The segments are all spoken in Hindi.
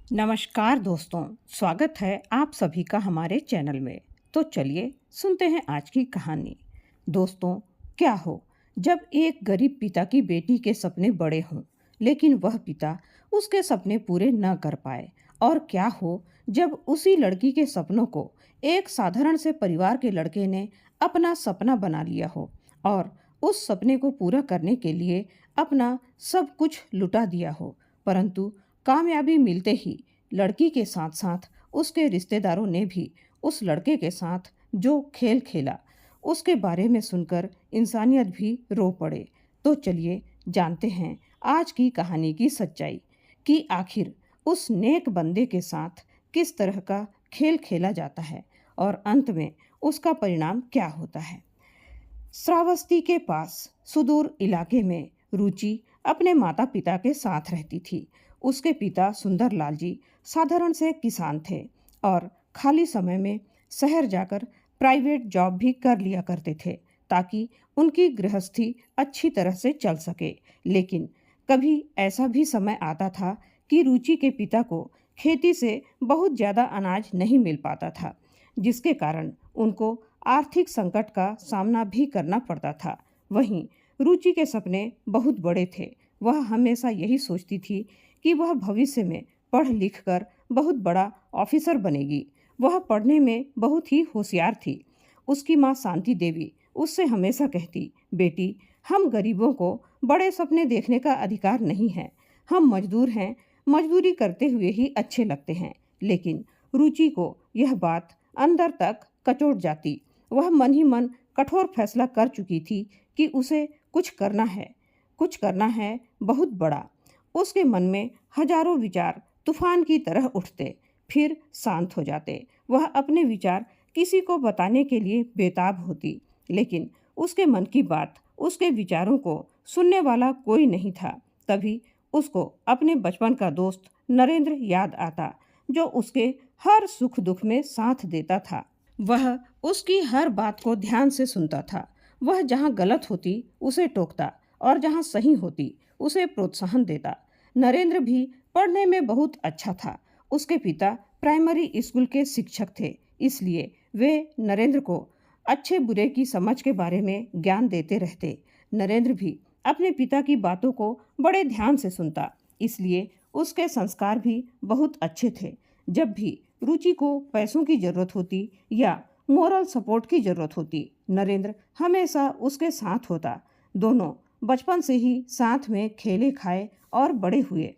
नमस्कार दोस्तों, स्वागत है आप सभी का हमारे चैनल में। तो चलिए सुनते हैं आज की कहानी। दोस्तों, क्या हो जब एक गरीब पिता की बेटी के सपने बड़े हों, लेकिन वह पिता उसके सपने पूरे न कर पाए। और क्या हो जब उसी लड़की के सपनों को एक साधारण से परिवार के लड़के ने अपना सपना बना लिया हो और उस सपने को पूरा करने के लिए अपना सब कुछ लुटा दिया हो। परंतु कामयाबी मिलते ही लड़की के साथ साथ उसके रिश्तेदारों ने भी उस लड़के के साथ जो खेल खेला उसके बारे में सुनकर इंसानियत भी रो पड़े। तो चलिए जानते हैं आज की कहानी की सच्चाई कि आखिर उस नेक बंदे के साथ किस तरह का खेल खेला जाता है और अंत में उसका परिणाम क्या होता है। श्रावस्ती के पास सुदूर इलाके में रुचि अपने माता पिता के साथ रहती थी। उसके पिता सुंदरलाल जी साधारण से किसान थे और खाली समय में शहर जाकर प्राइवेट जॉब भी कर लिया करते थे ताकि उनकी गृहस्थी अच्छी तरह से चल सके। लेकिन कभी ऐसा भी समय आता था कि रुचि के पिता को खेती से बहुत ज़्यादा अनाज नहीं मिल पाता था, जिसके कारण उनको आर्थिक संकट का सामना भी करना पड़ता था। वहीं रुचि के सपने बहुत बड़े थे। वह हमेशा यही सोचती थी कि वह भविष्य में पढ़ लिख कर बहुत बड़ा ऑफिसर बनेगी। वह पढ़ने में बहुत ही होशियार थी। उसकी माँ शांति देवी उससे हमेशा कहती, बेटी, हम गरीबों को बड़े सपने देखने का अधिकार नहीं है। हम मजदूर हैं, मजदूरी करते हुए ही अच्छे लगते हैं। लेकिन रुचि को यह बात अंदर तक कचोट जाती। वह मन ही मन कठोर फैसला कर चुकी थी कि उसे कुछ करना है बहुत बड़ा। उसके मन में हजारों विचार तूफान की तरह उठते, फिर शांत हो जाते। वह अपने विचार किसी को बताने के लिए बेताब होती, लेकिन उसके मन की बात, उसके विचारों को सुनने वाला कोई नहीं था। तभी उसको अपने बचपन का दोस्त नरेंद्र याद आता, जो उसके हर सुख दुख में साथ देता था। वह उसकी हर बात को ध्यान से सुनता था। वह जहाँ गलत होती उसे टोकता और जहाँ सही होती उसे प्रोत्साहन देता। नरेंद्र भी पढ़ने में बहुत अच्छा था। उसके पिता प्राइमरी स्कूल के शिक्षक थे, इसलिए वे नरेंद्र को अच्छे बुरे की समझ के बारे में ज्ञान देते रहते। नरेंद्र भी अपने पिता की बातों को बड़े ध्यान से सुनता, इसलिए उसके संस्कार भी बहुत अच्छे थे। जब भी रुचि को पैसों की जरूरत होती या मोरल सपोर्ट की जरूरत होती, नरेंद्र हमेशा उसके साथ होता। दोनों बचपन से ही साथ में खेले खाए और बड़े हुए।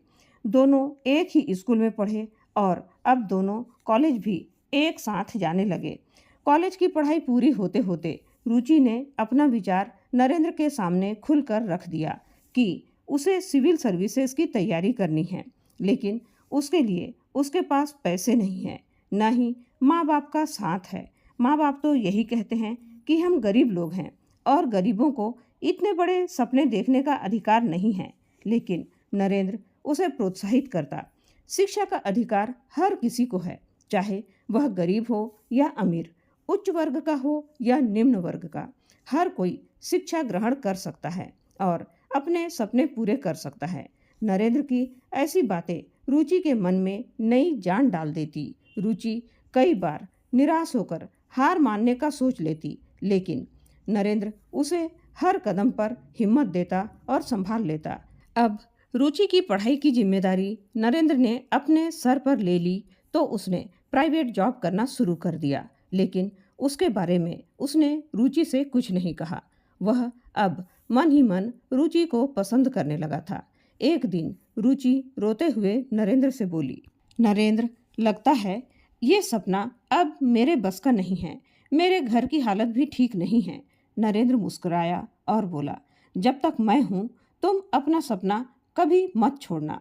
दोनों एक ही स्कूल में पढ़े और अब दोनों कॉलेज भी एक साथ जाने लगे। कॉलेज की पढ़ाई पूरी होते होते रुचि ने अपना विचार नरेंद्र के सामने खुलकर रख दिया कि उसे सिविल सर्विसेज की तैयारी करनी है। लेकिन उसके लिए उसके पास पैसे नहीं हैं, न ही माँ बाप का साथ है। माँ बाप तो यही कहते हैं कि हम गरीब लोग हैं और गरीबों को इतने बड़े सपने देखने का अधिकार नहीं है। लेकिन नरेंद्र उसे प्रोत्साहित करता। शिक्षा का अधिकार हर किसी को है, चाहे वह गरीब हो या अमीर, उच्च वर्ग का हो या निम्न वर्ग का। हर कोई शिक्षा ग्रहण कर सकता है और अपने सपने पूरे कर सकता है। नरेंद्र की ऐसी बातें रुचि के मन में नई जान डाल देती। रुचि कई बार निराश होकर हार मानने का सोच लेती, लेकिन नरेंद्र उसे हर कदम पर हिम्मत देता और संभाल लेता। अब रुचि की पढ़ाई की जिम्मेदारी नरेंद्र ने अपने सर पर ले ली तो उसने प्राइवेट जॉब करना शुरू कर दिया। लेकिन उसके बारे में उसने रुचि से कुछ नहीं कहा। वह अब मन ही मन रुचि को पसंद करने लगा था। एक दिन रुचि रोते हुए नरेंद्र से बोली, नरेंद्र, लगता है ये सपना अब मेरे बस का नहीं है। मेरे घर की हालत भी ठीक नहीं है। नरेंद्र मुस्कुराया और बोला, जब तक मैं हूँ तुम अपना सपना कभी मत छोड़ना।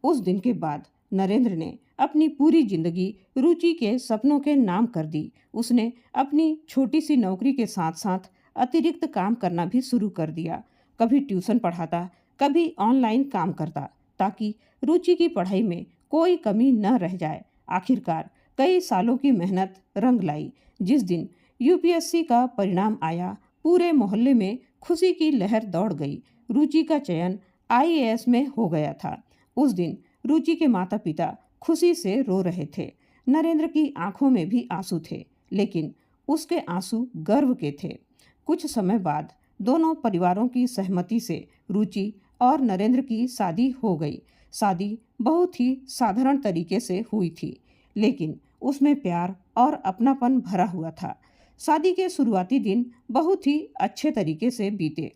उस दिन के बाद नरेंद्र ने अपनी पूरी जिंदगी रुचि के सपनों के नाम कर दी। उसने अपनी छोटी सी नौकरी के साथ साथ अतिरिक्त काम करना भी शुरू कर दिया। कभी ट्यूशन पढ़ाता, कभी ऑनलाइन काम करता, ताकि रुचि की पढ़ाई में कोई कमी न रह जाए। आखिरकार कई सालों की मेहनत रंग लाई। जिस दिन यूपीएससी का परिणाम आया, पूरे मोहल्ले में खुशी की लहर दौड़ गई। रुचि का चयन आईएएस में हो गया था। उस दिन रुचि के माता पिता खुशी से रो रहे थे। नरेंद्र की आंखों में भी आंसू थे, लेकिन उसके आंसू गर्व के थे। कुछ समय बाद दोनों परिवारों की सहमति से रुचि और नरेंद्र की शादी हो गई। शादी बहुत ही साधारण तरीके से हुई थी, लेकिन उसमें प्यार और अपनापन भरा हुआ था। शादी के शुरुआती दिन बहुत ही अच्छे तरीके से बीते।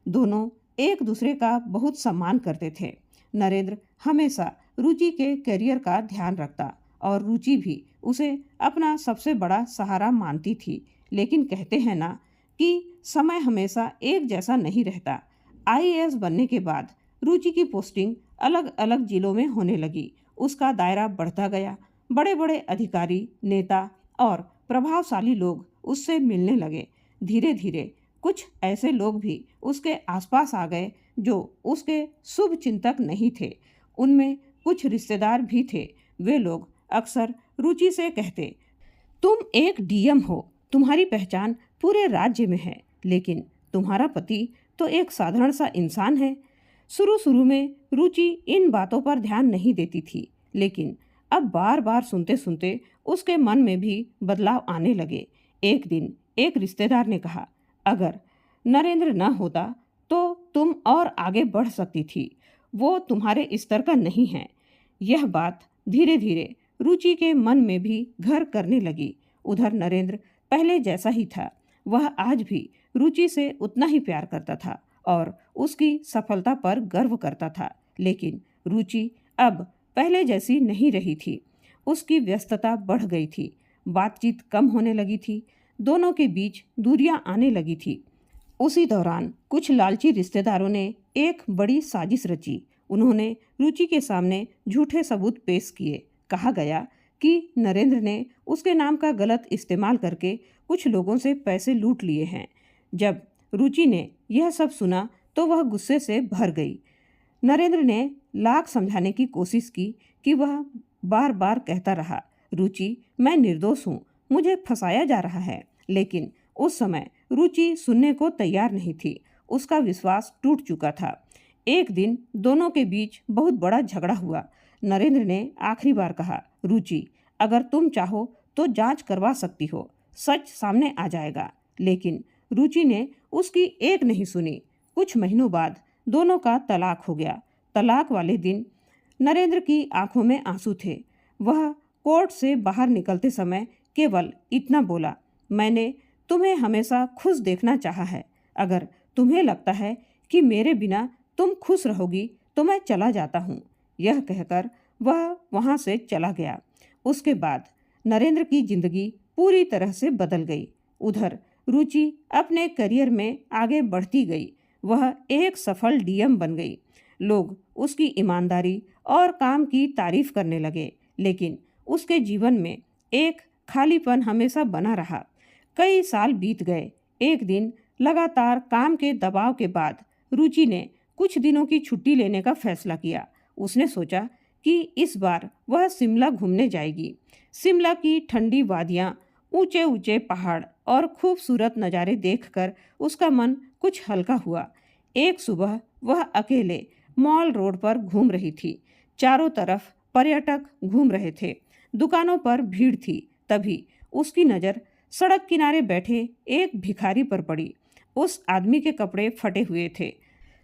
दोनों एक दूसरे का बहुत सम्मान करते थे। नरेंद्र हमेशा रुचि के करियर का ध्यान रखता और रुचि भी उसे अपना सबसे बड़ा सहारा मानती थी। लेकिन कहते हैं ना कि समय हमेशा एक जैसा नहीं रहता। आईएएस बनने के बाद रुचि की पोस्टिंग अलग अलग जिलों में होने लगी। उसका दायरा बढ़ता गया। बड़े बड़े अधिकारी, नेता और प्रभावशाली लोग उससे मिलने लगे। धीरे धीरे कुछ ऐसे लोग भी उसके आसपास आ गए जो उसके शुभ चिंतक नहीं थे। उनमें कुछ रिश्तेदार भी थे। वे लोग अक्सर रुचि से कहते, तुम एक डीएम हो, तुम्हारी पहचान पूरे राज्य में है, लेकिन तुम्हारा पति तो एक साधारण सा इंसान है। शुरू शुरू में रुचि इन बातों पर ध्यान नहीं देती थी, लेकिन अब बार बार सुनते सुनते उसके मन में भी बदलाव आने लगे। एक दिन एक रिश्तेदार ने कहा, अगर नरेंद्र न होता तो तुम और आगे बढ़ सकती थी। वो तुम्हारे स्तर का नहीं है। यह बात धीरे धीरे रुचि के मन में भी घर करने लगी। उधर नरेंद्र पहले जैसा ही था। वह आज भी रुचि से उतना ही प्यार करता था और उसकी सफलता पर गर्व करता था। लेकिन रुचि अब पहले जैसी नहीं रही थी। उसकी व्यस्तता बढ़ गई थी। बातचीत कम होने लगी थी। दोनों के बीच दूरियां आने लगी थी। उसी दौरान कुछ लालची रिश्तेदारों ने एक बड़ी साजिश रची। उन्होंने रुचि के सामने झूठे सबूत पेश किए। कहा गया कि नरेंद्र ने उसके नाम का गलत इस्तेमाल करके कुछ लोगों से पैसे लूट लिए हैं। जब रुचि ने यह सब सुना तो वह गुस्से से भर गई। नरेंद्र ने लाख समझाने की कोशिश की कि वह बार बार कहता रहा, रुचि मैं निर्दोष हूँ, मुझे फंसाया जा रहा है। लेकिन उस समय रुचि सुनने को तैयार नहीं थी। उसका विश्वास टूट चुका था। एक दिन दोनों के बीच बहुत बड़ा झगड़ा हुआ। नरेंद्र ने आखिरी बार कहा, रुचि अगर तुम चाहो तो जांच करवा सकती हो, सच सामने आ जाएगा। लेकिन रुचि ने उसकी एक नहीं सुनी। कुछ महीनों बाद दोनों का तलाक हो गया। तलाक वाले दिन नरेंद्र की आंखों में आंसू थे। वह कोर्ट से बाहर निकलते समय केवल इतना बोला, मैंने तुम्हें हमेशा खुश देखना चाहा है। अगर तुम्हें लगता है कि मेरे बिना तुम खुश रहोगी तो मैं चला जाता हूँ। यह कहकर वह वहाँ से चला गया। उसके बाद नरेंद्र की जिंदगी पूरी तरह से बदल गई। उधर रुचि अपने करियर में आगे बढ़ती गई। वह एक सफल डीएम बन गई। लोग उसकी ईमानदारी और काम की तारीफ करने लगे, लेकिन उसके जीवन में एक खालीपन हमेशा बना रहा। कई साल बीत गए। एक दिन लगातार काम के दबाव के बाद रुचि ने कुछ दिनों की छुट्टी लेने का फैसला किया। उसने सोचा कि इस बार वह शिमला घूमने जाएगी। शिमला की ठंडी वादियाँ, ऊंचे ऊंचे पहाड़ और खूबसूरत नज़ारे देखकर उसका मन कुछ हल्का हुआ। एक सुबह वह अकेले मॉल रोड पर घूम रही थी। चारों तरफ पर्यटक घूम रहे थे। दुकानों पर भीड़ थी। तभी उसकी नज़र सड़क किनारे बैठे एक भिखारी पर पड़ी। उस आदमी के कपड़े फटे हुए थे,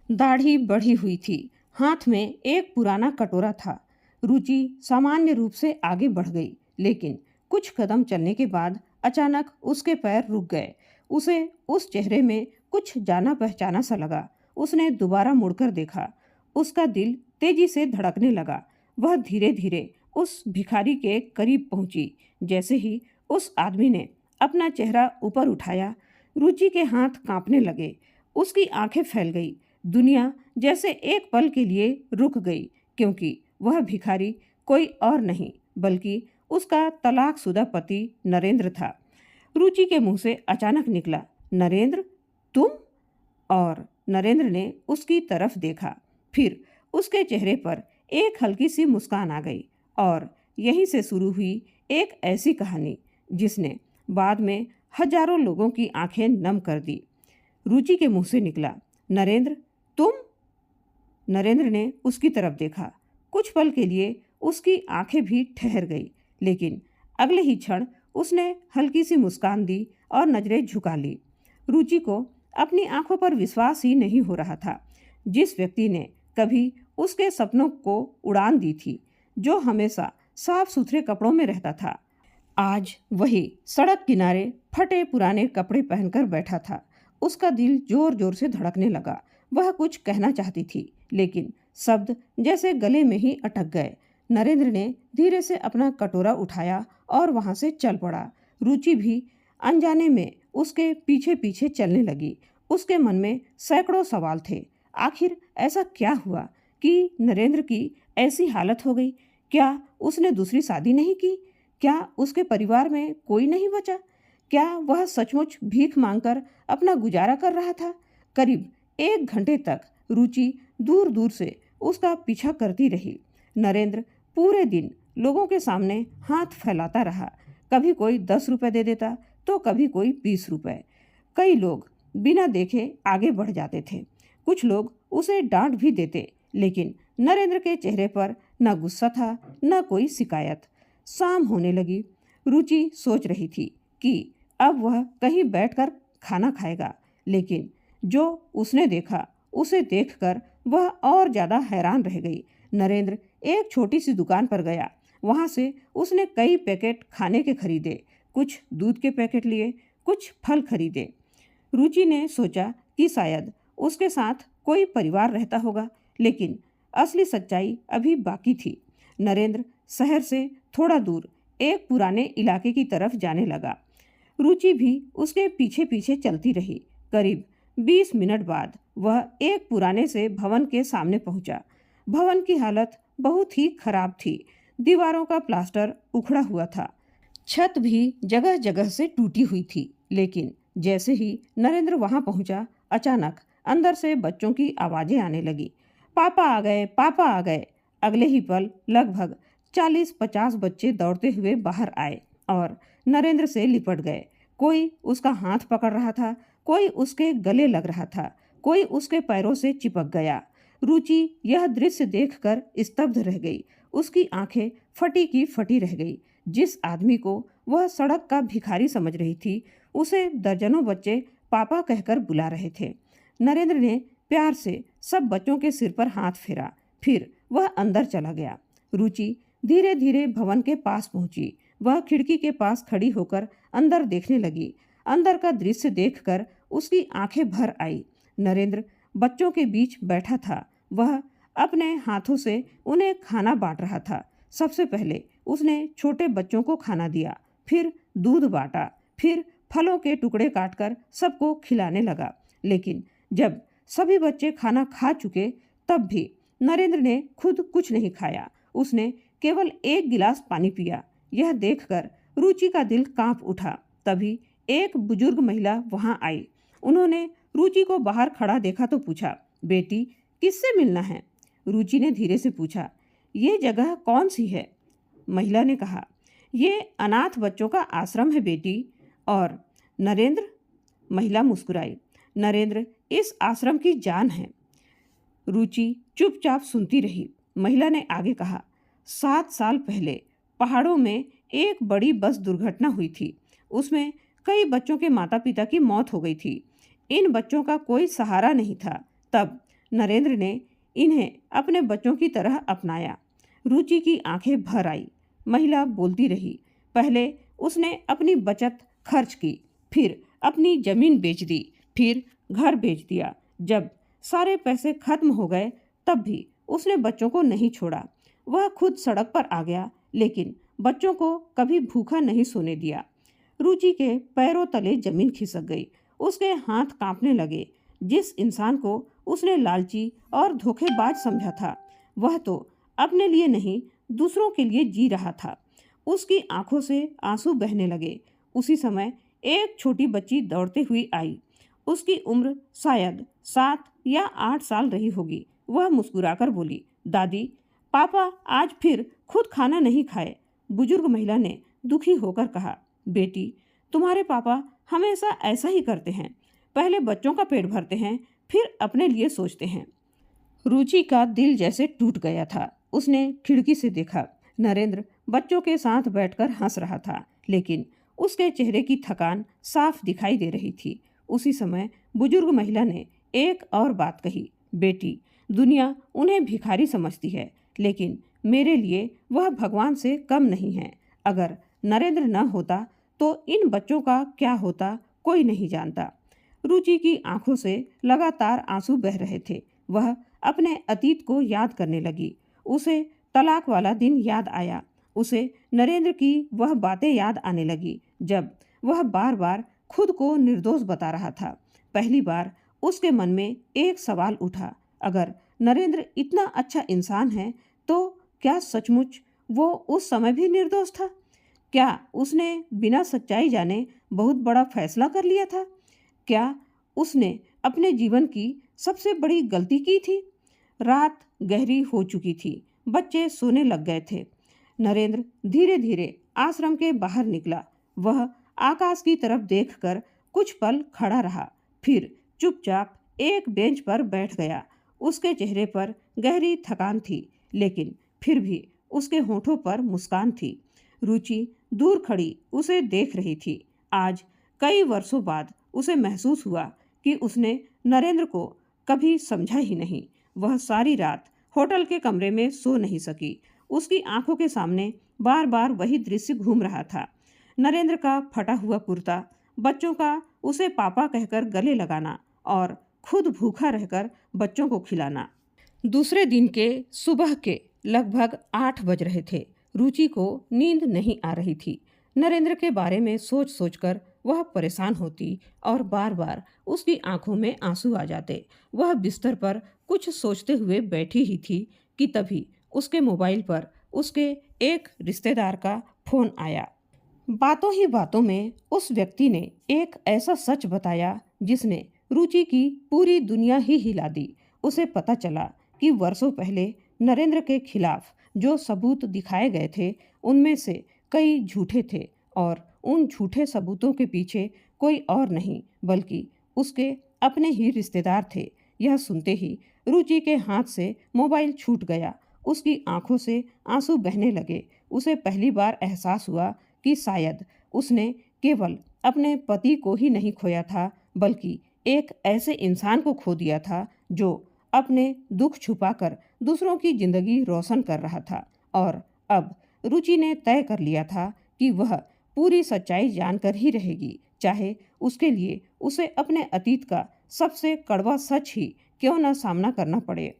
दाढ़ी बढ़ी हुई थी, हाथ में एक पुराना कटोरा था। रुचि सामान्य रूप से आगे बढ़ गई, लेकिन कुछ कदम चलने के बाद अचानक उसके पैर रुक गए। उसे उस चेहरे में कुछ जाना पहचाना सा लगा। उसने दोबारा मुड़कर देखा। उसका दिल तेजी से धड़कने लगा। वह धीरे धीरे उस भिखारी के करीब पहुंची। जैसे ही उस आदमी ने अपना चेहरा ऊपर उठाया, रुचि के हाथ कांपने लगे। उसकी आंखें फैल गई। दुनिया जैसे एक पल के लिए रुक गई, क्योंकि वह भिखारी कोई और नहीं बल्कि उसका तलाकशुदा पति नरेंद्र था। रुचि के मुंह से अचानक निकला, नरेंद्र तुम? और नरेंद्र ने उसकी तरफ देखा। फिर उसके चेहरे पर एक हल्की सी मुस्कान आ गई। और यहीं से शुरू हुई एक ऐसी कहानी जिसने बाद में हजारों लोगों की आंखें नम कर दी। रुचि के मुंह से निकला, नरेंद्र तुम? नरेंद्र ने उसकी तरफ देखा। कुछ पल के लिए उसकी आंखें भी ठहर गई, लेकिन अगले ही क्षण उसने हल्की सी मुस्कान दी और नजरें झुका ली। रुचि को अपनी आंखों पर विश्वास ही नहीं हो रहा था। जिस व्यक्ति ने कभी उसके सपनों को उड़ान दी थी, जो हमेशा साफ सुथरे कपड़ों में रहता था, आज वही सड़क किनारे फटे पुराने कपड़े पहनकर बैठा था। उसका दिल जोर जोर से धड़कने लगा। वह कुछ कहना चाहती थी, लेकिन शब्द जैसे गले में ही अटक गए। नरेंद्र ने धीरे से अपना कटोरा उठाया और वहां से चल पड़ा। रुचि भी अनजाने में उसके पीछे पीछे चलने लगी। उसके मन में सैकड़ों सवाल थे। आखिर ऐसा क्या हुआ कि नरेंद्र की ऐसी हालत हो गई? क्या उसने दूसरी शादी नहीं की? क्या उसके परिवार में कोई नहीं बचा? क्या वह सचमुच भीख मांगकर अपना गुजारा कर रहा था? करीब 1 घंटे तक रुचि दूर दूर से उसका पीछा करती रही। नरेंद्र पूरे दिन लोगों के सामने हाथ फैलाता रहा। कभी कोई 10 रुपए दे देता तो कभी कोई 20 रुपए। कई लोग बिना देखे आगे बढ़ जाते थे। कुछ लोग उसे डांट भी देते, लेकिन नरेंद्र के चेहरे पर न गुस्सा था न कोई शिकायत। शाम होने लगी। रुचि सोच रही थी कि अब वह कहीं बैठकर खाना खाएगा, लेकिन जो उसने देखा उसे देखकर वह और ज़्यादा हैरान रह गई। नरेंद्र एक छोटी सी दुकान पर गया। वहाँ से उसने कई पैकेट खाने के खरीदे, कुछ दूध के पैकेट लिए, कुछ फल खरीदे। रुचि ने सोचा कि शायद उसके साथ कोई परिवार रहता होगा, लेकिन असली सच्चाई अभी बाकी थी। नरेंद्र शहर से थोड़ा दूर एक पुराने इलाके की तरफ जाने लगा। रुचि भी उसके पीछे पीछे चलती रही। करीब 20 मिनट बाद वह एक पुराने से भवन के सामने पहुंचा। भवन की हालत बहुत ही खराब थी। दीवारों का प्लास्टर उखड़ा हुआ था, छत भी जगह जगह से टूटी हुई थी। लेकिन जैसे ही नरेंद्र वहां पहुंचा, अचानक अंदर से बच्चों की आवाजें आने लगी। पापा आ गए, पापा आ गए। अगले ही पल लगभग 40-50 बच्चे दौड़ते हुए बाहर आए और नरेंद्र से लिपट गए। कोई उसका हाथ पकड़ रहा था, कोई उसके गले लग रहा था, कोई उसके पैरों से चिपक गया। रुचि यह दृश्य देखकर स्तब्ध रह गई। उसकी आंखें फटी की फटी रह गई। जिस आदमी को वह सड़क का भिखारी समझ रही थी, उसे दर्जनों बच्चे पापा कहकर बुला रहे थे। नरेंद्र ने प्यार से सब बच्चों के सिर पर हाथ फेरा, फिर वह अंदर चला गया। रुचि धीरे धीरे भवन के पास पहुंची। वह खिड़की के पास खड़ी होकर अंदर देखने लगी। अंदर का दृश्य देखकर उसकी आंखें भर आई। नरेंद्र बच्चों के बीच बैठा था। वह अपने हाथों से उन्हें खाना बांट रहा था। सबसे पहले उसने छोटे बच्चों को खाना दिया, फिर दूध बांटा, फिर फलों के टुकड़े काटकर सबको खिलाने लगा। लेकिन जब सभी बच्चे खाना खा चुके, तब भी नरेंद्र ने खुद कुछ नहीं खाया। उसने केवल 1 गिलास पानी पिया। यह देखकर रुचि का दिल कांप उठा। तभी एक बुजुर्ग महिला वहां आई। उन्होंने रुचि को बाहर खड़ा देखा तो पूछा, बेटी किससे मिलना है? रुचि ने धीरे से पूछा, ये जगह कौन सी है? महिला ने कहा, ये अनाथ बच्चों का आश्रम है बेटी। और नरेंद्र? महिला मुस्कुराई, नरेंद्र इस आश्रम की जान है। रुचि चुपचाप सुनती रही। महिला ने आगे कहा, 7 साल पहले पहाड़ों में एक बड़ी बस दुर्घटना हुई थी। उसमें कई बच्चों के माता पिता की मौत हो गई थी। इन बच्चों का कोई सहारा नहीं था। तब नरेंद्र ने इन्हें अपने बच्चों की तरह अपनाया। रुचि की आंखें भर आई। महिला बोलती रही, पहले उसने अपनी बचत खर्च की, फिर अपनी जमीन बेच दी, फिर घर बेच दिया। जब सारे पैसे खत्म हो गए, तब भी उसने बच्चों को नहीं छोड़ा। वह खुद सड़क पर आ गया, लेकिन बच्चों को कभी भूखा नहीं सोने दिया। रुचि के पैरों तले जमीन खिसक गई। उसके हाथ कांपने लगे। जिस इंसान को उसने लालची और धोखेबाज समझा था, वह तो अपने लिए नहीं दूसरों के लिए जी रहा था। उसकी आंखों से आंसू बहने लगे। उसी समय एक छोटी बच्ची दौड़ते हुई आई। उसकी उम्र शायद 7 या 8 साल रही होगी। वह मुस्कुराकर बोली, दादी पापा आज फिर खुद खाना नहीं खाए। बुजुर्ग महिला ने दुखी होकर कहा, बेटी तुम्हारे पापा हमेशा ऐसा ही करते हैं। पहले बच्चों का पेट भरते हैं, फिर अपने लिए सोचते हैं। रुचि का दिल जैसे टूट गया था। उसने खिड़की से देखा। नरेंद्र बच्चों के साथ बैठकर हंस रहा था, लेकिन उसके चेहरे की थकान साफ दिखाई दे रही थी। उसी समय बुजुर्ग महिला ने एक और बात कही, बेटी, दुनिया उन्हें भिखारी समझती है, लेकिन मेरे लिए वह भगवान से कम नहीं है। अगर नरेंद्र न होता तो इन बच्चों का क्या होता कोई नहीं जानता। रुचि की आंखों से लगातार आंसू बह रहे थे। वह अपने अतीत को याद करने लगी। उसे तलाक वाला दिन याद आया। उसे नरेंद्र की वह बातें याद आने लगी जब वह बार बार खुद को निर्दोष बता रहा था। पहली बार उसके मन में एक सवाल उठा, अगर नरेंद्र इतना अच्छा इंसान है तो क्या सचमुच वो उस समय भी निर्दोष था? क्या उसने बिना सच्चाई जाने बहुत बड़ा फैसला कर लिया था? क्या उसने अपने जीवन की सबसे बड़ी गलती की थी? रात गहरी हो चुकी थी। बच्चे सोने लग गए थे। नरेंद्र धीरे धीरे आश्रम के बाहर निकला। वह आकाश की तरफ देखकर कुछ पल खड़ा रहा, फिर चुपचाप एक बेंच पर बैठ गया। उसके चेहरे पर गहरी थकान थी, लेकिन फिर भी उसके होठों पर मुस्कान थी। रुचि दूर खड़ी उसे देख रही थी। आज कई वर्षों बाद उसे महसूस हुआ कि उसने नरेंद्र को कभी समझा ही नहीं। वह सारी रात होटल के कमरे में सो नहीं सकी। उसकी आंखों के सामने बार बार वही दृश्य घूम रहा था। नरेंद्र का फटा हुआ कुर्ता, बच्चों का उसे पापा कहकर गले लगाना और खुद भूखा रहकर बच्चों को खिलाना। दूसरे दिन के सुबह के लगभग 8 बज रहे थे। रुचि को नींद नहीं आ रही थी। नरेंद्र के बारे में सोच सोचकर वह परेशान होती और बार बार उसकी आंखों में आंसू आ जाते। वह बिस्तर पर कुछ सोचते हुए बैठी ही थी कि तभी उसके मोबाइल पर उसके एक रिश्तेदार का फोन आया। बातों ही बातों में उस व्यक्ति ने एक ऐसा सच बताया जिसने रुचि की पूरी दुनिया ही हिला दी। उसे पता चला कि वर्षों पहले नरेंद्र के खिलाफ जो सबूत दिखाए गए थे उनमें से कई झूठे थे और उन झूठे सबूतों के पीछे कोई और नहीं बल्कि उसके अपने ही रिश्तेदार थे। यह सुनते ही रुचि के हाथ से मोबाइल छूट गया। उसकी आंखों से आंसू बहने लगे। उसे पहली बार एहसास हुआ कि शायद उसने केवल अपने पति को ही नहीं खोया था, बल्कि एक ऐसे इंसान को खो दिया था जो अपने दुख छुपाकर दूसरों की जिंदगी रोशन कर रहा था। और अब रुचि ने तय कर लिया था कि वह पूरी सच्चाई जानकर ही रहेगी, चाहे उसके लिए उसे अपने अतीत का सबसे कड़वा सच ही क्यों न सामना करना पड़े।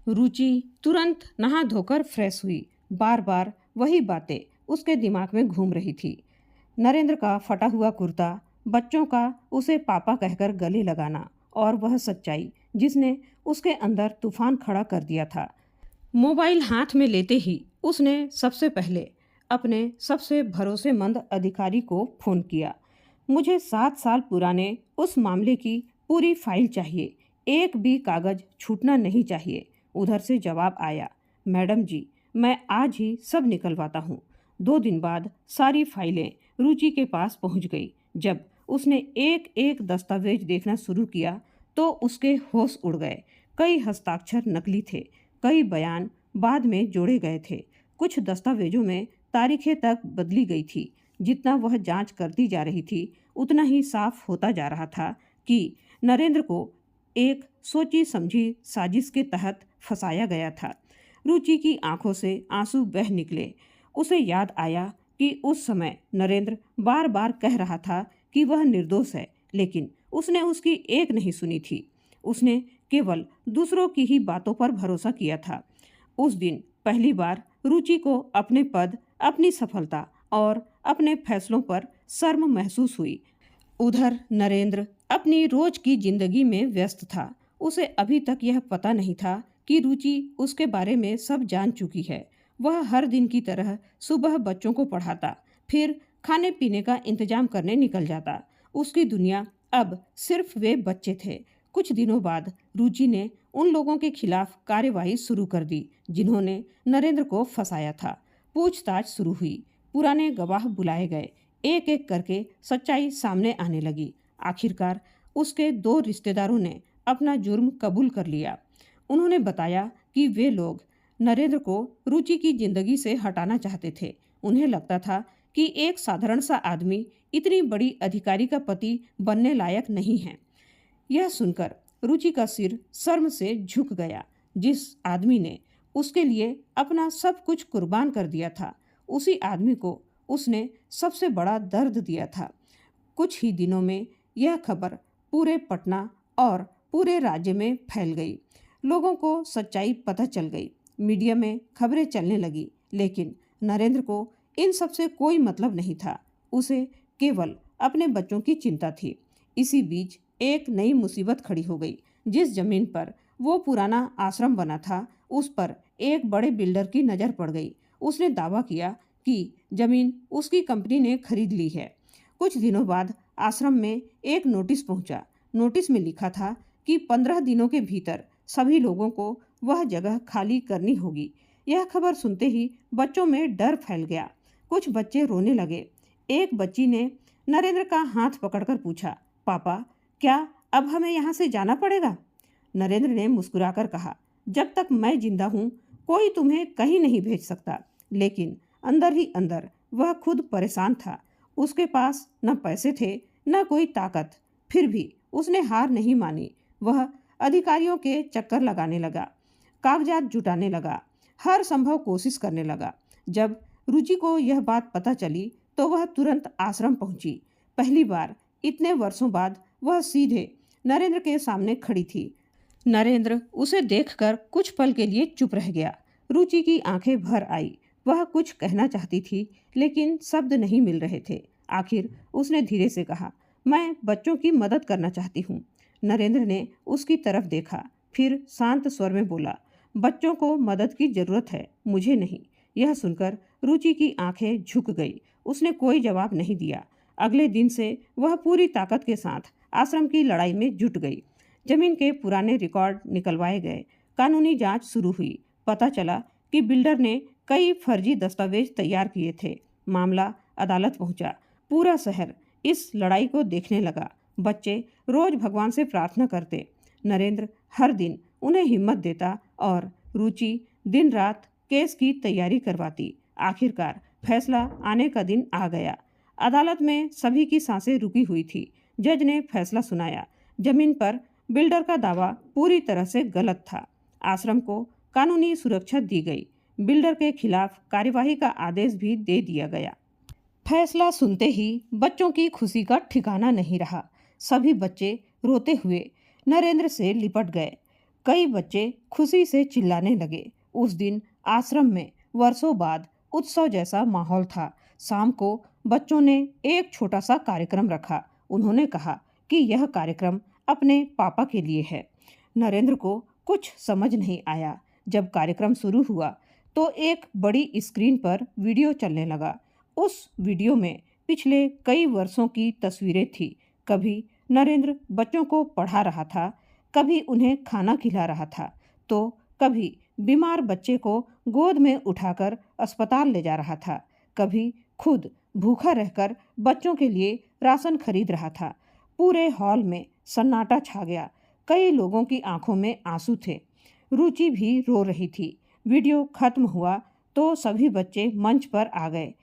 रुचि तुरंत नहा धोकर फ्रेश हुई। बार बार वही बातें उसके दिमाग में घूम रही थी। नरेंद्र का फटा हुआ कुर्ता, बच्चों का उसे पापा कहकर गले लगाना और वह सच्चाई जिसने उसके अंदर तूफान खड़ा कर दिया था। मोबाइल हाथ में लेते ही उसने सबसे पहले अपने सबसे भरोसेमंद अधिकारी को फ़ोन किया। मुझे 7 साल पुराने उस मामले की पूरी फाइल चाहिए, एक भी कागज़ छूटना नहीं चाहिए। उधर से जवाब आया, मैडम जी, मैं आज ही सब निकलवाता हूँ। 2 दिन बाद सारी फाइलें रुचि के पास पहुँच गई। जब उसने एक एक दस्तावेज देखना शुरू किया तो उसके होश उड़ गए। कई हस्ताक्षर नकली थे, कई बयान बाद में जोड़े गए थे, कुछ दस्तावेजों में तारीखें तक बदली गई थी। जितना वह जांच करती जा रही थी उतना ही साफ होता जा रहा था कि नरेंद्र को एक सोची समझी साजिश के तहत फंसाया गया था। रुचि की आंखों से आंसू बह निकले। उसे याद आया कि उस समय नरेंद्र बार बार कह रहा था कि वह निर्दोष है, लेकिन उसने उसकी एक नहीं सुनी थी। उसने केवल दूसरों की ही बातों पर भरोसा किया था। उस दिन पहली बार रुचि को अपने पद, अपनी सफलता और अपने फैसलों पर शर्म महसूस हुई। उधर नरेंद्र अपनी रोज की जिंदगी में व्यस्त था। उसे अभी तक यह पता नहीं था कि रुचि उसके बारे में सब जान चुकी है। वह हर दिन की तरह सुबह बच्चों को पढ़ाता, फिर खाने पीने का इंतजाम करने निकल जाता। उसकी दुनिया अब सिर्फ वे बच्चे थे। कुछ दिनों बाद रुचि ने उन लोगों के खिलाफ कार्यवाही शुरू कर दी जिन्होंने नरेंद्र को फंसाया था। पूछताछ शुरू हुई, पुराने गवाह बुलाए गए, एक एक करके सच्चाई सामने आने लगी। आखिरकार उसके 2 रिश्तेदारों ने अपना जुर्म कबूल कर लिया। उन्होंने बताया कि वे लोग नरेंद्र को रुचि की जिंदगी से हटाना चाहते थे। उन्हें लगता था कि एक साधारण सा आदमी इतनी बड़ी अधिकारी का पति बनने लायक नहीं है। यह सुनकर रुचि का सिर शर्म से झुक गया। जिस आदमी ने उसके लिए अपना सब कुछ कुर्बान कर दिया था, उसी आदमी को उसने सबसे बड़ा दर्द दिया था। कुछ ही दिनों में यह खबर पूरे पटना और पूरे राज्य में फैल गई। लोगों को सच्चाई पता चल गई। मीडिया में खबरें चलने लगी, लेकिन नरेंद्र को इन सब से कोई मतलब नहीं था। उसे केवल अपने बच्चों की चिंता थी। इसी बीच एक नई मुसीबत खड़ी हो गई। जिस जमीन पर वो पुराना आश्रम बना था, उस पर एक बड़े बिल्डर की नज़र पड़ गई। उसने दावा किया कि जमीन उसकी कंपनी ने खरीद ली है। कुछ दिनों बाद आश्रम में एक नोटिस पहुंचा। नोटिस में लिखा था कि 15 दिनों के भीतर सभी लोगों को वह जगह खाली करनी होगी। यह खबर सुनते ही बच्चों में डर फैल गया। कुछ बच्चे रोने लगे। एक बच्ची ने नरेंद्र का हाथ पकड़कर पूछा, पापा, क्या अब हमें यहाँ से जाना पड़ेगा? नरेंद्र ने मुस्कुराकर कहा, जब तक मैं जिंदा हूँ कोई तुम्हें कहीं नहीं भेज सकता। लेकिन अंदर ही अंदर वह खुद परेशान था। उसके पास न पैसे थे न कोई ताकत। फिर भी उसने हार नहीं मानी। वह अधिकारियों के चक्कर लगाने लगा, कागजात जुटाने लगा, हर संभव कोशिश करने लगा। जब रुचि को यह बात पता चली तो वह तुरंत आश्रम पहुंची। पहली बार इतने वर्षों बाद वह सीधे नरेंद्र के सामने खड़ी थी। नरेंद्र उसे देखकर कुछ पल के लिए चुप रह गया। रुचि की आंखें भर आई। वह कुछ कहना चाहती थी, लेकिन शब्द नहीं मिल रहे थे। आखिर उसने धीरे से कहा, मैं बच्चों की मदद करना चाहती हूँ। नरेंद्र ने उसकी तरफ देखा, फिर शांत स्वर में बोला, बच्चों को मदद की जरूरत है, मुझे नहीं। यह सुनकर रुचि की आंखें झुक गई। उसने कोई जवाब नहीं दिया। अगले दिन से वह पूरी ताकत के साथ आश्रम की लड़ाई में जुट गई। जमीन के पुराने रिकॉर्ड निकलवाए गए। कानूनी जांच शुरू हुई। पता चला कि बिल्डर ने कई फर्जी दस्तावेज तैयार किए थे। मामला अदालत पहुंचा। पूरा शहर इस लड़ाई को देखने लगा। बच्चे रोज भगवान से प्रार्थना करते। नरेंद्र हर दिन उन्हें हिम्मत देता और रुचि दिन रात केस की तैयारी करवाती। आखिरकार फैसला आने का दिन आ गया। अदालत में सभी की सांसें रुकी हुई थी। जज ने फैसला सुनाया। जमीन पर बिल्डर का दावा पूरी तरह से गलत था। आश्रम को कानूनी सुरक्षा दी गई। बिल्डर के खिलाफ कार्यवाही का आदेश भी दे दिया गया। फैसला सुनते ही बच्चों की खुशी का ठिकाना नहीं रहा। सभी बच्चे रोते हुए नरेंद्र से लिपट गए। कई बच्चे खुशी से चिल्लाने लगे। उस दिन आश्रम में वर्षों बाद उत्सव जैसा माहौल था। शाम को बच्चों ने एक छोटा सा कार्यक्रम रखा। उन्होंने कहा कि यह कार्यक्रम अपने पापा के लिए है। नरेंद्र को कुछ समझ नहीं आया। जब कार्यक्रम शुरू हुआ तो एक बड़ी स्क्रीन पर वीडियो चलने लगा। उस वीडियो में पिछले कई वर्षों की तस्वीरें थी। कभी नरेंद्र बच्चों को पढ़ा रहा था, कभी उन्हें खाना खिला रहा था, तो कभी बीमार बच्चे को गोद में उठाकर अस्पताल ले जा रहा था, कभी खुद भूखा रहकर बच्चों के लिए राशन खरीद रहा था। पूरे हॉल में सन्नाटा छा गया। कई लोगों की आंखों में आंसू थे। रुचि भी रो रही थी। वीडियो खत्म हुआ तो सभी बच्चे मंच पर आ गए।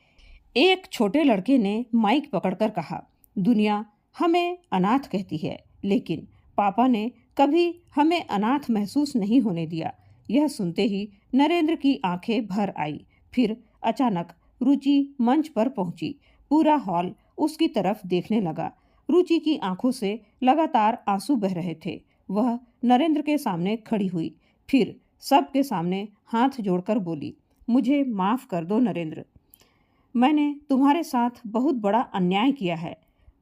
एक छोटे लड़के ने माइक पकड़कर कहा, दुनिया हमें अनाथ कहती है, लेकिन पापा ने कभी हमें अनाथ महसूस नहीं होने दिया। यह सुनते ही नरेंद्र की आंखें भर आई। फिर अचानक रुचि मंच पर पहुंची। पूरा हॉल उसकी तरफ देखने लगा। रुचि की आंखों से लगातार आंसू बह रहे थे। वह नरेंद्र के सामने खड़ी हुई, फिर सबके सामने हाथ जोड़कर बोली, मुझे माफ़ कर दो नरेंद्र, मैंने तुम्हारे साथ बहुत बड़ा अन्याय किया है।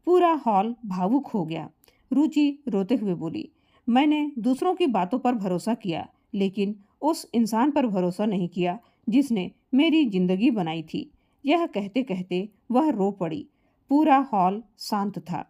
पूरा हॉल भावुक हो गया। रुचि रोते हुए बोली, मैंने दूसरों की बातों पर भरोसा किया, लेकिन उस इंसान पर भरोसा नहीं किया जिसने मेरी जिंदगी बनाई थी। यह कहते कहते वह रो पड़ी। पूरा हॉल शांत था।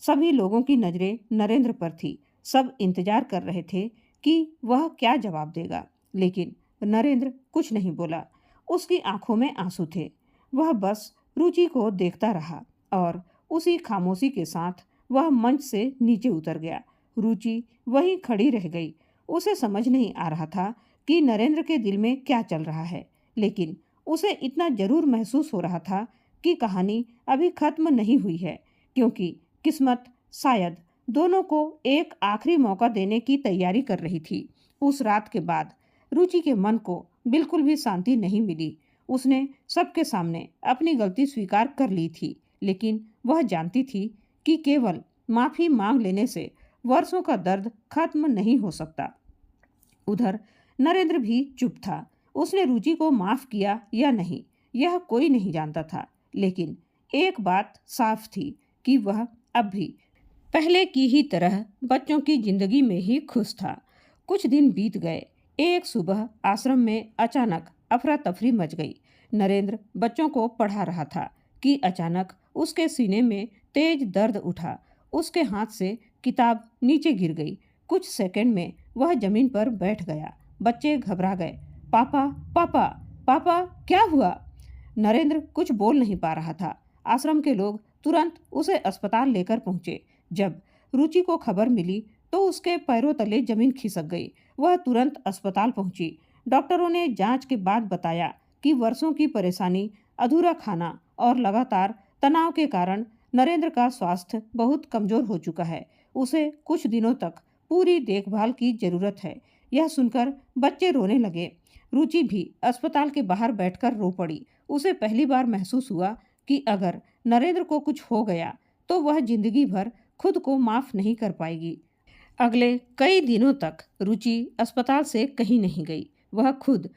सभी लोगों की नज़रें नरेंद्र पर थी। सब इंतजार कर रहे थे कि वह क्या जवाब देगा, लेकिन नरेंद्र कुछ नहीं बोला। उसकी आंखों में आंसू थे। वह बस रुचि को देखता रहा और उसी खामोशी के साथ वह मंच से नीचे उतर गया। रुचि वहीं खड़ी रह गई। उसे समझ नहीं आ रहा था कि नरेंद्र के दिल में क्या चल रहा है, लेकिन उसे इतना जरूर महसूस हो रहा था कि कहानी अभी खत्म नहीं हुई है, क्योंकि किस्मत शायद दोनों को एक आखिरी मौका देने की तैयारी कर रही थी। उस रात के बाद रुचि के मन को बिल्कुल भी शांति नहीं मिली। उसने सबके सामने अपनी गलती स्वीकार कर ली थी, लेकिन वह जानती थी कि केवल माफी मांग लेने से वर्षों का दर्द खत्म नहीं हो सकता। उधर नरेंद्र भी चुप था। उसने रुचि को माफ किया या नहीं, यह कोई नहीं जानता था, लेकिन एक बात साफ थी कि वह अब भी पहले की ही तरह बच्चों की जिंदगी में ही खुश था। कुछ दिन बीत गए। एक सुबह आश्रम में अचानक अफरा तफरी मच गई। नरेंद्र बच्चों को पढ़ा रहा था कि अचानक उसके सीने में तेज दर्द उठा। उसके हाथ से किताब नीचे गिर गई। कुछ सेकंड में वह जमीन पर बैठ गया। बच्चे घबरा गए। पापा, पापा, पापा, क्या हुआ? नरेंद्र कुछ बोल नहीं पा रहा था। आश्रम के लोग तुरंत उसे अस्पताल लेकर पहुंचे। जब रुचि को खबर मिली तो उसके पैरों तले जमीन खिसक गई। वह तुरंत अस्पताल पहुंची। डॉक्टरों ने जांच के बाद बताया कि वर्षों की परेशानी, अधूरा खाना और लगातार तनाव के कारण नरेंद्र का स्वास्थ्य बहुत कमजोर हो चुका है। उसे कुछ दिनों तक पूरी देखभाल की जरूरत है। यह सुनकर बच्चे रोने लगे। रुचि भी अस्पताल के बाहर बैठकर रो पड़ी। उसे पहली बार महसूस हुआ कि अगर नरेंद्र को कुछ हो गया तो वह जिंदगी भर खुद को माफ नहीं कर पाएगी। अगले कई दिनों तक रुचि अस्पताल से कहीं नहीं गई। वह खुद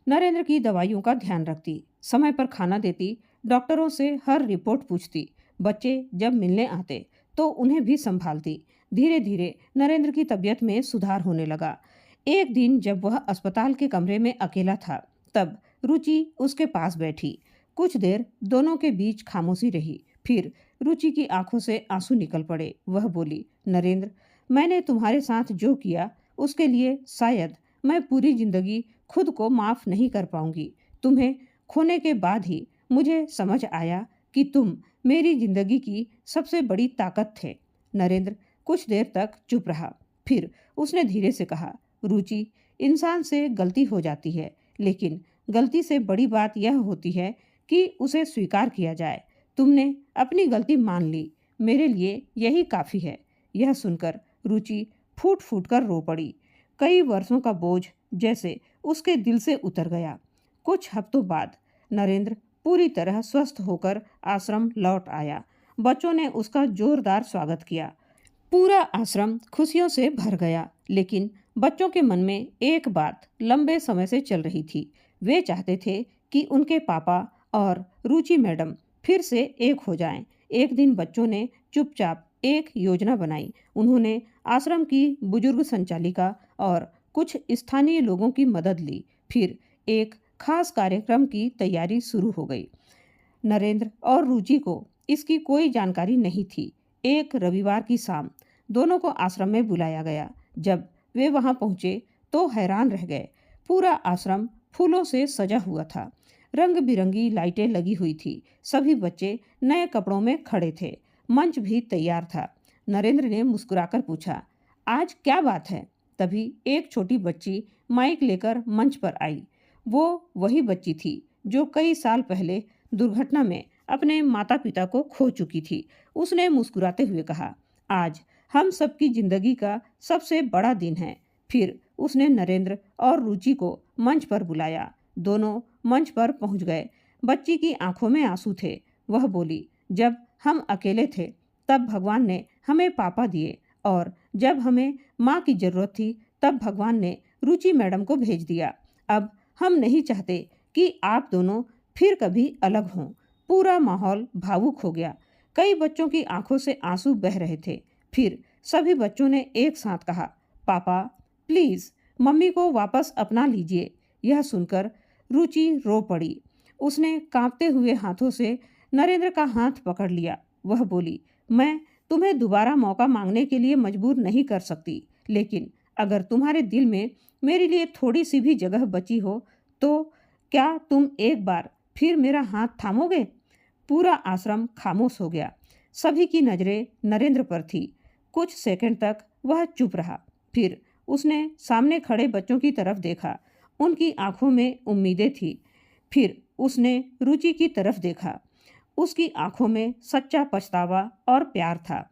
नरेंद्र की दवाइयों का ध्यान रखती, समय पर खाना देती, डॉक्टरों से हर रिपोर्ट पूछती। बच्चे जब मिलने आते तो उन्हें भी संभालती। धीरे धीरे नरेंद्र की तबीयत में सुधार होने लगा। एक दिन जब वह अस्पताल के कमरे में अकेला था, तब रुचि उसके पास बैठी। कुछ देर दोनों के बीच खामोशी रही। फिर रुचि की आंखों से आंसू निकल पड़े। वह बोली, नरेंद्र, मैंने तुम्हारे साथ जो किया उसके लिए शायद मैं पूरी जिंदगी खुद को माफ नहीं कर पाऊंगी। तुम्हें खोने के बाद ही मुझे समझ आया कि तुम मेरी जिंदगी की सबसे बड़ी ताकत थे। नरेंद्र कुछ देर तक चुप रहा। फिर उसने धीरे से कहा, रुचि, इंसान से गलती हो जाती है, लेकिन गलती से बड़ी बात यह होती है कि उसे स्वीकार किया जाए। तुमने अपनी गलती मान ली, मेरे लिए यही काफी है। यह सुनकर रुचि फूट फूट कर रो पड़ी। कई वर्षों का बोझ जैसे उसके दिल से उतर गया। कुछ हफ्तों बाद नरेंद्र पूरी तरह स्वस्थ होकर आश्रम लौट आया। बच्चों ने उसका जोरदार स्वागत किया। पूरा आश्रम खुशियों से भर गया, लेकिन बच्चों के मन में एक बात लंबे समय से चल रही थी। वे चाहते थे कि उनके पापा और रुचि मैडम फिर से एक हो जाएं। एक दिन बच्चों ने चुपचाप एक योजना बनाई। उन्होंने आश्रम की बुजुर्ग संचालिका और कुछ स्थानीय लोगों की मदद ली। फिर एक खास कार्यक्रम की तैयारी शुरू हो गई। नरेंद्र और रुचि को इसकी कोई जानकारी नहीं थी। एक रविवार की शाम दोनों को आश्रम में बुलाया गया। जब वे वहां पहुंचे तो हैरान रह गए। पूरा आश्रम फूलों से सजा हुआ था। रंग बिरंगी लाइटें लगी हुई थी। सभी बच्चे नए कपड़ों में खड़े थे। मंच भी तैयार था। नरेंद्र ने मुस्कुराकर पूछा, आज क्या बात है? तभी एक छोटी बच्ची माइक लेकर मंच पर आई। वो वही बच्ची थी जो कई साल पहले दुर्घटना में अपने माता पिता को खो चुकी थी। उसने मुस्कुराते हुए कहा, आज हम सबकी जिंदगी का सबसे बड़ा दिन है। फिर उसने नरेंद्र और रुचि को मंच पर बुलाया। दोनों मंच पर पहुंच गए। बच्ची की आंखों में आंसू थे। वह बोली, जब हम अकेले थे तब भगवान ने हमें पापा दिए, और जब हमें माँ की जरूरत थी तब भगवान ने रुचि मैडम को भेज दिया। अब हम नहीं चाहते कि आप दोनों फिर कभी अलग हों। पूरा माहौल भावुक हो गया। कई बच्चों की आंखों से आंसू बह रहे थे। फिर सभी बच्चों ने एक साथ कहा, पापा प्लीज मम्मी को वापस अपना लीजिए। यह सुनकर रुचि रो पड़ी। उसने कांपते हुए हाथों से नरेंद्र का हाथ पकड़ लिया। वह बोली, मैं तुम्हें दोबारा मौका मांगने के लिए मजबूर नहीं कर सकती, लेकिन अगर तुम्हारे दिल में मेरे लिए थोड़ी सी भी जगह बची हो तो क्या तुम एक बार फिर मेरा हाथ थामोगे? पूरा आश्रम खामोश हो गया। सभी की नजरें नरेंद्र पर थी। कुछ सेकंड तक वह चुप रहा। फिर उसने सामने खड़े बच्चों की तरफ देखा उनकी आंखों में उम्मीदें थी। फिर उसने रुचि की तरफ देखा। उसकी आंखों में सच्चा पछतावा और प्यार था।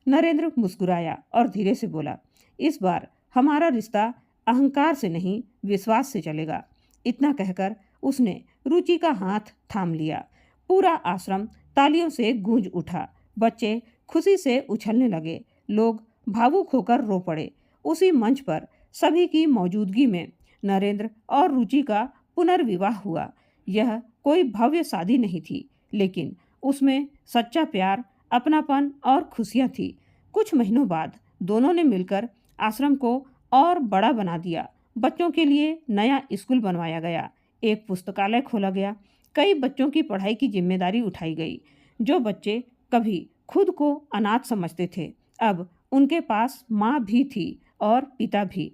नरेंद्र मुस्कुराया और धीरे से बोला, इस बार हमारा रिश्ता अहंकार से नहीं, विश्वास से चलेगा। इतना कहकर उसने रुचि का हाथ थाम लिया। पूरा आश्रम तालियों से गूंज उठा। बच्चे खुशी से उछलने लगे। लोग भावुक होकर रो पड़े। उसी मंच पर सभी की मौजूदगी में नरेंद्र और रुचि का पुनर्विवाह हुआ। यह कोई भव्य शादी नहीं थी, लेकिन उसमें सच्चा प्यार, अपनापन और खुशियां थी। कुछ महीनों बाद दोनों ने मिलकर आश्रम को और बड़ा बना दिया। बच्चों के लिए नया स्कूल बनवाया गया, एक पुस्तकालय खोला गया, कई बच्चों की पढ़ाई की जिम्मेदारी उठाई गई। जो बच्चे कभी खुद को अनाथ समझते थे, अब उनके पास माँ भी थी और पिता भी।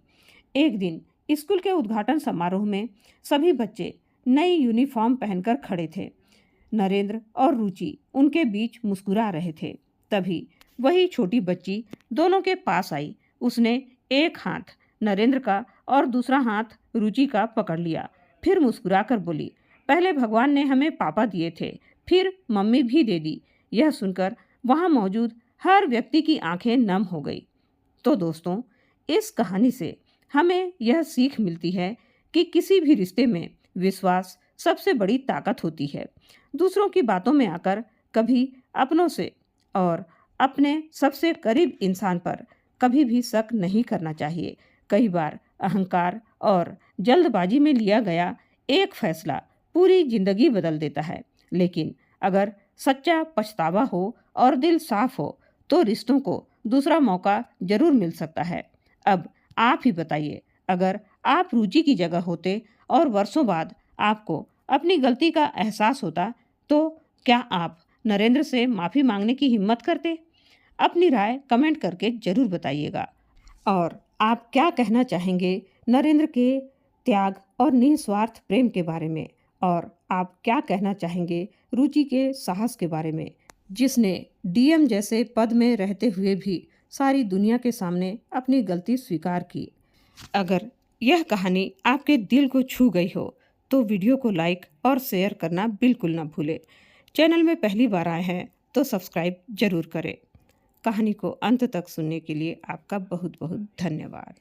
एक दिन स्कूल के उद्घाटन समारोह में सभी बच्चे नई यूनिफॉर्म पहनकर खड़े थे। नरेंद्र और रुचि उनके बीच मुस्कुरा रहे थे। तभी वही छोटी बच्ची दोनों के पास आई। उसने एक हाथ नरेंद्र का और दूसरा हाथ रुचि का पकड़ लिया। फिर मुस्कुराकर बोली, पहले भगवान ने हमें पापा दिए थे, फिर मम्मी भी दे दी। यह सुनकर वहाँ मौजूद हर व्यक्ति की आंखें नम हो गई। तो दोस्तों, इस कहानी से हमें यह सीख मिलती है कि किसी भी रिश्ते में विश्वास सबसे बड़ी ताकत होती है। दूसरों की बातों में आकर कभी अपनों से और अपने सबसे करीब इंसान पर कभी भी शक नहीं करना चाहिए। कई बार अहंकार और जल्दबाजी में लिया गया एक फैसला पूरी जिंदगी बदल देता है। लेकिन अगर सच्चा पछतावा हो और दिल साफ हो तो रिश्तों को दूसरा मौका जरूर मिल सकता है। अब आप ही बताइए, अगर आप रुचि की जगह होते और वर्षों बाद आपको अपनी गलती का एहसास होता, तो क्या आप नरेंद्र से माफ़ी मांगने की हिम्मत करते? अपनी राय कमेंट करके ज़रूर बताइएगा। और आप क्या कहना चाहेंगे नरेंद्र के त्याग और निस्वार्थ प्रेम के बारे में? और आप क्या कहना चाहेंगे रुचि के साहस के बारे में, जिसने डीएम जैसे पद में रहते हुए भी सारी दुनिया के सामने अपनी गलती स्वीकार की? अगर यह कहानी आपके दिल को छू गई हो तो वीडियो को लाइक और शेयर करना बिल्कुल ना भूलें। चैनल में पहली बार आए हैं तो सब्सक्राइब जरूर करें। कहानी को अंत तक सुनने के लिए आपका बहुत बहुत धन्यवाद।